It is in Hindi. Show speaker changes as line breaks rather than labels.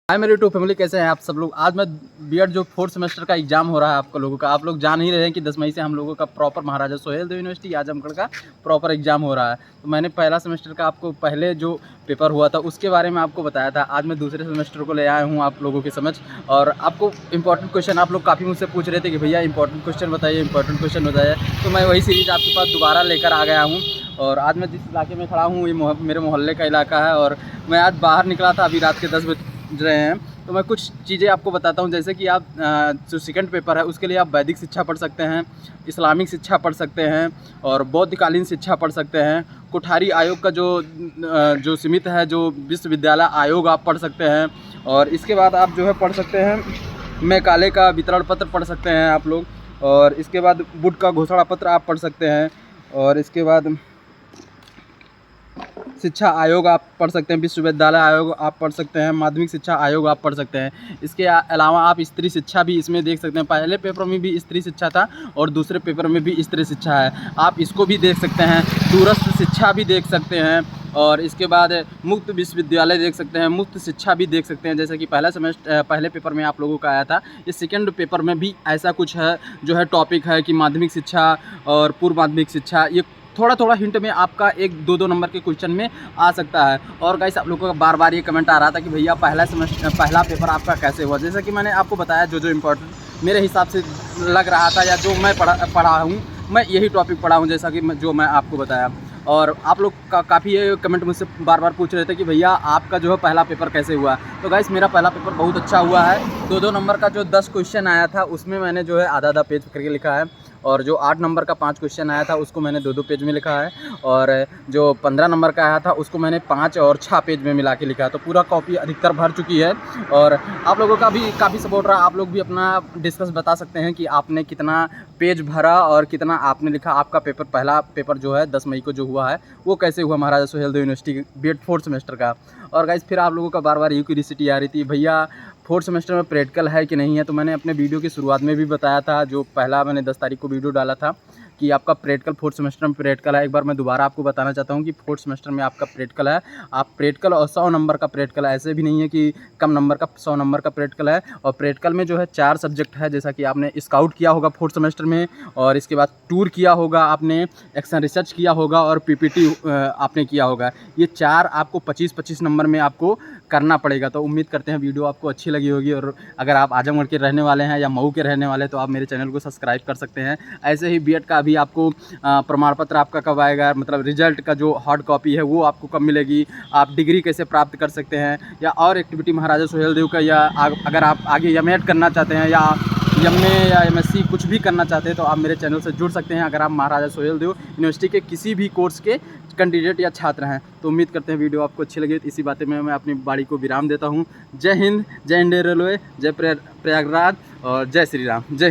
हाय मेरी यूट्यूब फैमिली, कैसे हैं आप सब लोग। आज मैं बीएड जो 4th सेमेस्टर का एग्जाम हो रहा है आप लोगों का, आप लोग जान ही रहे हैं कि 10 मई से हम लोगों का प्रॉपर महाराजा सोहेल देव यूनिवर्सिटी आजमगढ़ का प्रॉपर एग्जाम हो रहा है। तो मैंने पहला सेमेस्टर का आपको पहले जो पेपर हुआ था उसके बारे में आपको बताया था। आज मैं दूसरे सेमेस्टर को ले आया हूँ आप लोगों के समझ, और आपको इंपॉर्टेंट क्वेश्चन आप लोग काफ़ी मुझसे पूछ रहे थे कि भैया इंपॉर्टेंट क्वेश्चन बताइए, इंपॉर्टेंट क्वेश्चन बताइए। तो मैं वही सीरीज़ आपके पास दोबारा लेकर आ गया हूँ। और आज मैं जिस इलाके में खड़ा हूँ ये मेरे मोहल्ले का इलाका है, और मैं आज बाहर निकला था, अभी रात के 10 बज रहे हैं। तो मैं कुछ चीज़ें आपको बताता हूँ, जैसे कि आप जो सेकंड पेपर है उसके लिए आप वैदिक शिक्षा पढ़ सकते हैं, इस्लामिक शिक्षा पढ़ सकते हैं, और बौद्धकालीन शिक्षा पढ़ सकते हैं। कोठारी आयोग का जो सीमित है, जो विश्वविद्यालय आयोग आप पढ़ सकते हैं। और इसके बाद आप जो है पढ़ सकते हैं मैकाले का वितरण पत्र पढ़ सकते हैं आप लोग। और इसके बाद वुड का घोषणा पत्र आप पढ़ सकते हैं। और इसके बाद शिक्षा आयोग आप पढ़ सकते हैं, विश्वविद्यालय आयोग आप पढ़ सकते हैं, माध्यमिक शिक्षा आयोग आप पढ़ सकते हैं। इसके अलावा आप स्त्री शिक्षा भी इसमें देख सकते हैं। पहले पेपर में भी स्त्री शिक्षा था और दूसरे पेपर में भी स्त्री शिक्षा है, आप इसको भी देख सकते हैं। दूरस्थ शिक्षा भी देख सकते हैं। और इसके बाद मुक्त विश्वविद्यालय देख सकते हैं, मुक्त शिक्षा भी देख सकते हैं। जैसे कि पहले पेपर में आप लोगों का आया था, इस सेकेंड पेपर में भी ऐसा कुछ है जो है टॉपिक है कि माध्यमिक शिक्षा और पूर्व माध्यमिक शिक्षा। ये थोड़ा थोड़ा हिंट में आपका 1-2 नंबर के क्वेश्चन में आ सकता है। और गाइस आप लोगों का बार बार ये कमेंट आ रहा था कि भैया पहला पेपर आपका कैसे हुआ। जैसा कि मैंने आपको बताया जो इम्पोर्टेंट मेरे हिसाब से लग रहा था, या जो मैं पढ़ा हूँ, मैं यही टॉपिक पढ़ा हूँ, जैसा कि जो मैं आपको बताया। और आप लोग काफ़ी ये कमेंट मुझसे बार बार पूछ रहे थे कि भैया आपका जो है पहला पेपर कैसे हुआ। तो गाइस मेरा पहला पेपर बहुत अच्छा हुआ है। 2-2 नंबर का जो 10 क्वेश्चन आया था उसमें मैंने जो है आधा पेज करके लिखा है। और जो 8 नंबर का 5 क्वेश्चन आया था उसको मैंने 2-2 पेज में लिखा है। और जो 15 नंबर का आया था उसको मैंने 5 और 6 पेज में मिला के लिखा है। तो पूरा कॉपी अधिकतर भर चुकी है। और आप लोगों का भी काफ़ी सपोर्ट रहा। आप लोग भी अपना डिस्कस बता सकते हैं कि आपने कितना पेज भरा और कितना आपने लिखा। आपका पहला पेपर जो है 10 मई को जो हुआ है वो कैसे हुआ महाराजा सोहेल देव यूनिवर्सिटी बीएड 4th सेमेस्टर का। और गाइस फिर आप लोगों का बार बार क्यूरियोसिटी आ रही थी भैया 4th सेमेस्टर में प्रैक्टिकल है कि नहीं है। तो मैंने अपने वीडियो की शुरुआत में भी बताया था, जो पहला मैंने 10 तारीख को वीडियो डाला था कि आपका प्रैक्टिकल 4th सेमेस्टर में प्रैक्टिकल है। एक बार मैं दोबारा आपको बताना चाहता हूँ कि 4th सेमेस्टर में आपका प्रैक्टिकल है। आप प्रैक्टिकल और 100 नंबर का प्रैक्टिकल है, ऐसे भी नहीं है कि कम नंबर का 100 नंबर का प्रैक्टिकल है। और प्रैक्टिकल में जो है 4 सब्जेक्ट है, जैसा कि आपने स्काउट किया होगा 4th सेमेस्टर में, और इसके बाद टूर किया होगा आपने, एक्शन रिसर्च किया होगा, और पीपीटी आपने किया होगा। ये 4 आपको 25-25 नंबर में आपको करना पड़ेगा। तो उम्मीद करते हैं वीडियो आपको अच्छी लगी होगी। और अगर आप आजमगढ़ के रहने वाले हैं या मऊ के रहने वाले हैं तो आप मेरे चैनल को सब्सक्राइब कर सकते हैं। ऐसे ही बीएड का अभी आपको प्रमाण पत्र आपका कब आएगा, मतलब रिजल्ट का जो हार्ड कॉपी है वो आपको कब मिलेगी, आप डिग्री कैसे प्राप्त कर सकते हैं, या और एक्टिविटी महाराजा सोहेल देव का, या अगर आप आगे एमएड करना चाहते हैं या एमए या एमएससी कुछ भी करना चाहते हैं तो आप मेरे चैनल से जुड़ सकते हैं। अगर आप महाराजा सोहेल देव यूनिवर्सिटी के किसी भी कोर्स के कैंडिडेट या छात्र हैं तो उम्मीद करते हैं वीडियो आपको अच्छी लगी। तो इसी बातें में मैं अपनी बाड़ी को विराम देता हूं। जय हिंद, जय इंडियन रेलवे, जय प्रयागराज, और जय श्री राम। जय